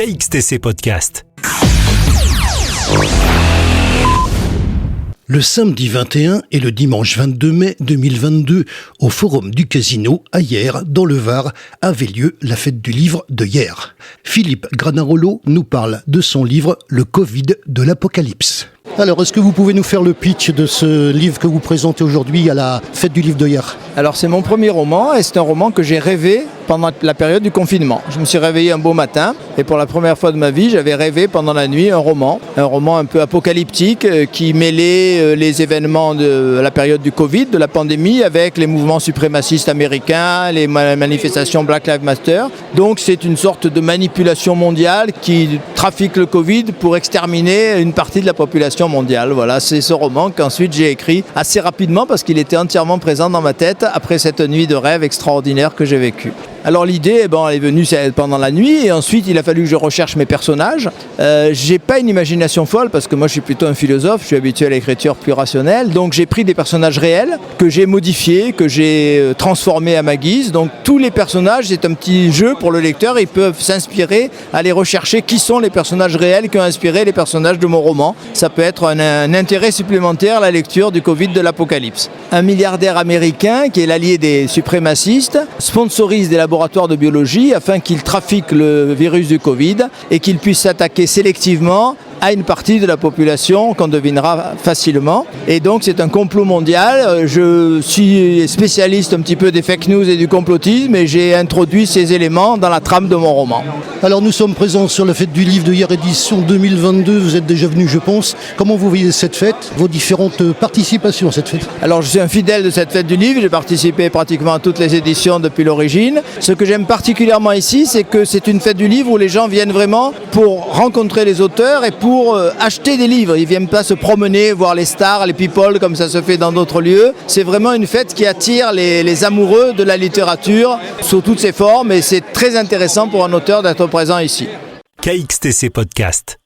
KXTC Podcast. Le samedi 21 et le dimanche 22 mai 2022, au Forum du Casino, à Hyères, dans le Var, avait lieu la fête du livre de Hyères. Philippe Granarolo nous parle de son livre « Le Covid de l'Apocalypse ». Alors, est-ce que vous pouvez nous faire le pitch de ce livre que vous présentez aujourd'hui à la fête du livre de Hyères ? Alors, c'est mon premier roman et c'est un roman que j'ai rêvé pendant la période du confinement. Je me suis réveillé un beau matin et pour la première fois de ma vie, j'avais rêvé pendant la nuit un roman un peu apocalyptique qui mêlait les événements de la période du Covid, de la pandémie, avec les mouvements suprémacistes américains, les manifestations Black Lives Matter. Donc, c'est une sorte de manipulation mondiale qui trafique le Covid pour exterminer une partie de la population mondiale. Voilà, c'est ce roman qu'ensuite j'ai écrit assez rapidement parce qu'il était entièrement présent dans ma tête après cette nuit de rêve extraordinaire que j'ai vécue. Alors l'idée, elle est venue pendant la nuit et ensuite il a fallu que je recherche mes personnages. J'ai pas une imagination folle parce que moi je suis plutôt un philosophe, je suis habitué à l'écriture plus rationnelle. Donc j'ai pris des personnages réels que j'ai modifiés, que j'ai transformés à ma guise. Donc tous les personnages, c'est un petit jeu pour le lecteur, ils peuvent s'inspirer, aller rechercher qui sont les personnages réels qui ont inspiré les personnages de mon roman. Ça peut être un intérêt supplémentaire à la lecture du Covid de l'Apocalypse. Un milliardaire américain qui est l'allié des suprémacistes sponsorise des laboratoires de biologie afin qu'ils trafiquent le virus du Covid et qu'ils puissent s'attaquer sélectivement à une partie de la population qu'on devinera facilement. Et donc c'est un complot mondial. Je suis spécialiste un petit peu des fake news et du complotisme et j'ai introduit ces éléments dans la trame de mon roman. Alors nous sommes présents sur la fête du livre de Hyères édition 2022. Vous êtes déjà venu, je pense. Comment vous voyez cette fête, vos différentes participations à cette fête ? Alors je suis un fidèle de cette fête du livre. J'ai participé pratiquement à toutes les éditions depuis l'origine. Ce que j'aime particulièrement ici, c'est que c'est une fête du livre où les gens viennent vraiment pour rencontrer les auteurs et pour acheter des livres. Ils ne viennent pas se promener, voir les stars, les people comme ça se fait dans d'autres lieux. C'est vraiment une fête qui attire les amoureux de la littérature sous toutes ses formes et c'est très intéressant pour un auteur d'être présent ici. KXTC Podcast.